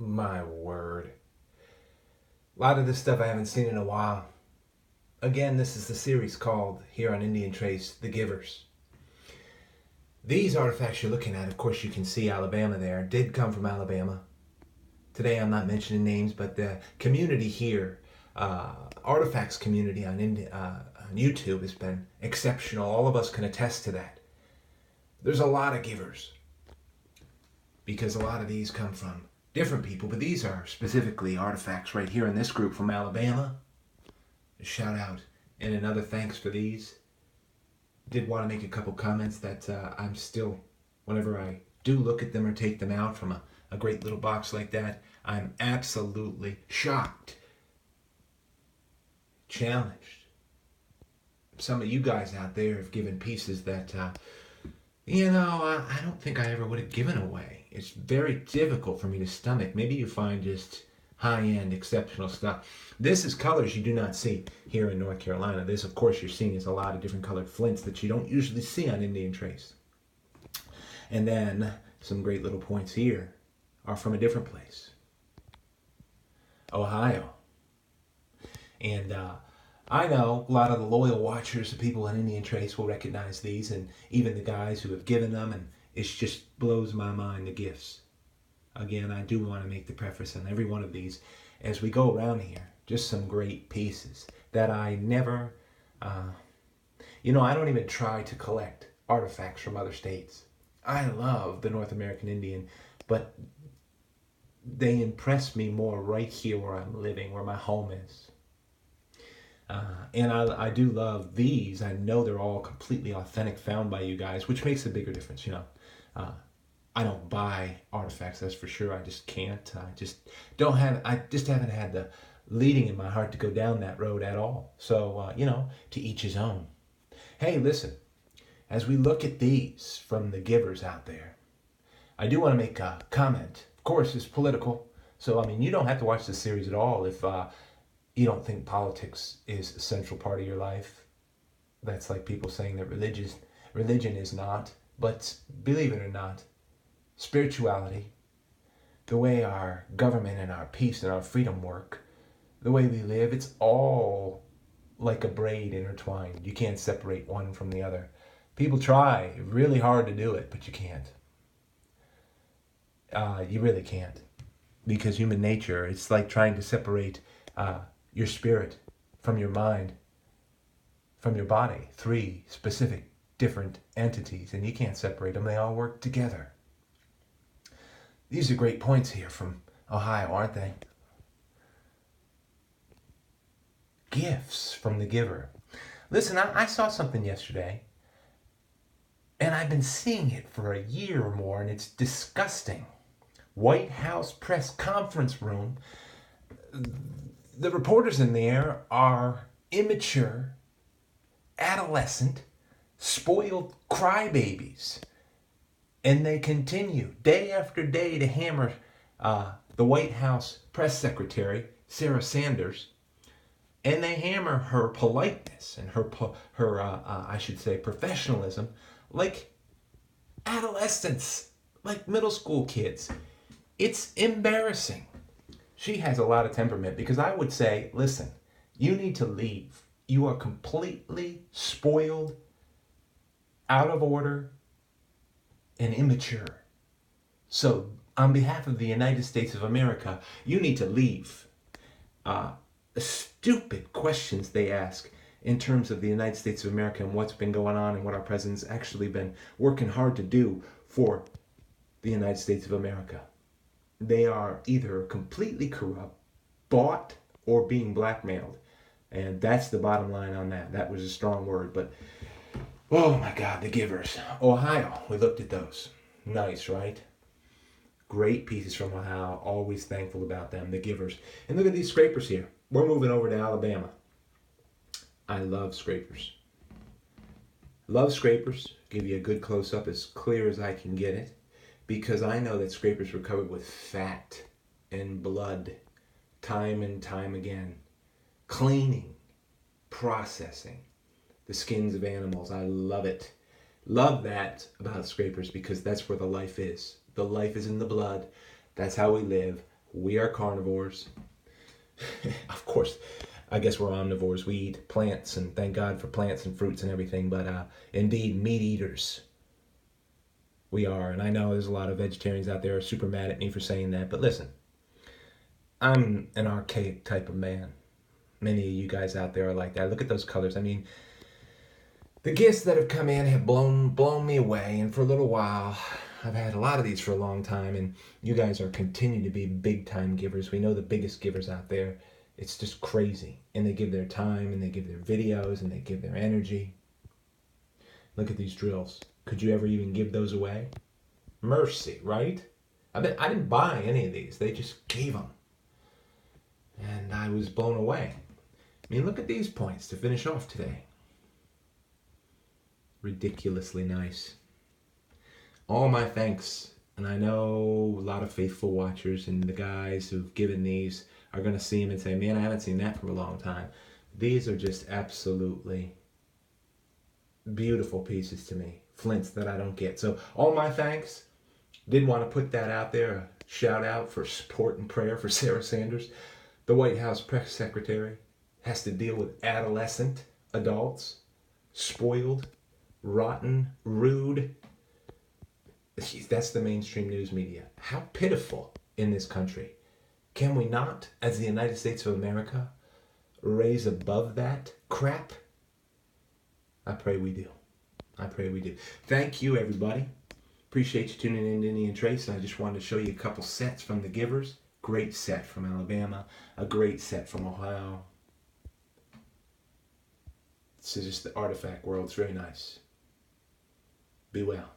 My word. A lot of this stuff I haven't seen in a while. Again, this is the series called, here on Indian Trace, The Givers. These artifacts you're looking at, of course you can see Alabama there, did come from Alabama. Today I'm not mentioning names, but the community here, artifacts community on YouTube has been exceptional. All of us can attest to that. There's a lot of givers because a lot of these come from different people, but these are specifically artifacts right here in this group from Alabama. A shout out and another thanks for these. Did want to make a couple comments that I'm still, whenever I do look at them or take them out from a great little box like that, I'm absolutely shocked, challenged. Some of you guys out there have given pieces that, I don't think I ever would have given away. It's very difficult for me to stomach. Maybe you find just high-end, exceptional stuff. This is colors you do not see here in North Carolina. This, of course, you're seeing is a lot of different colored flints that you don't usually see on Indian Trace. And then some great little points here are from a different place, Ohio. And I know a lot of the loyal watchers, the people in Indian Trace, will recognize these, and even the guys who have given them, and it just blows my mind, the gifts. Again, I do want to make the preface on every one of these as we go around here. Just some great pieces that I never, I don't even try to collect artifacts from other states. I love the North American Indian, but they impress me more right here where I'm living, where my home is. And I do love these. I know they're all completely authentic, found by you guys, which makes a bigger difference, I don't buy artifacts, that's for sure. I just can't. I just haven't had the leading in my heart to go down that road at all. So, to each his own. Hey, listen, as we look at these from the givers out there, I do want to make a comment. Of course, it's political. So, you don't have to watch this series at all if you don't think politics is a central part of your life. That's like people saying that religion is not. But believe it or not, spirituality, the way our government and our peace and our freedom work, the way we live, it's all like a braid intertwined. You can't separate one from the other. People try really hard to do it, but you can't. You really can't. Because human nature, it's like trying to separate your spirit from your mind, from your body. 3 specific different entities, and you can't separate them. They all work together. These are great points here from Ohio, aren't they? Gifts from the giver. Listen, I saw something yesterday, and I've been seeing it for a year or more, and it's disgusting. White House press conference room. The reporters in there are immature, adolescent, spoiled crybabies. And they continue day after day to hammer the White House press secretary, Sarah Sanders, and they hammer her politeness and her professionalism like adolescents, like middle school kids. It's embarrassing. She has a lot of temperament because I would say, listen, you need to leave. You are completely spoiled, out of order, and immature. So, on behalf of the United States of America, you need to leave. The stupid questions they ask in terms of the United States of America and what's been going on and what our president's actually been working hard to do for the United States of America. They are either completely corrupt, bought, or being blackmailed. And that's the bottom line on that. That was a strong word, but oh my God, the givers. Ohio, we looked at those. Nice, right? Great pieces from Ohio. Always thankful about them, the givers. And look at these scrapers here. We're moving over to Alabama. I love scrapers. Love scrapers. Give you a good close-up as clear as I can get it. Because I know that scrapers were covered with fat and blood time and time again. Cleaning, processing the skins of animals. I love it. Love that about scrapers because that's where the life is. The life is in the blood. That's how we live. We are carnivores. Of course, I guess we're omnivores. We eat plants, and thank God for plants and fruits and everything. But indeed, meat eaters. We are. And I know there's a lot of vegetarians out there who are super mad at me for saying that. But listen, I'm an archaic type of man. Many of you guys out there are like that. Look at those colors. I mean, the gifts that have come in have blown me away. And for a little while, I've had a lot of these for a long time. And you guys are continuing to be big time givers. We know the biggest givers out there. It's just crazy. And they give their time, and they give their videos, and they give their energy. Look at these drills. Could you ever even give those away? Mercy, right? I didn't buy any of these. They just gave them. And I was blown away. I mean, look at these points to finish off today. Ridiculously nice. All my thanks. And I know a lot of faithful watchers and the guys who've given these are going to see them and say, man, I haven't seen that for a long time. These are just absolutely beautiful pieces to me. Flints that I don't get. So all my thanks. Did want to put that out there. A shout out for support and prayer for Sarah Sanders. The White House press secretary has to deal with adolescent adults. Spoiled, rotten, rude. That's the mainstream news media. How pitiful in this country. Can we not, as the United States of America, raise above that crap? I pray we do. I pray we do. Thank you, everybody. Appreciate you tuning in to Indian Trace. And I just wanted to show you a couple sets from the Givers. Great set from Alabama. A great set from Ohio. This is just the artifact world. It's very nice. Be well.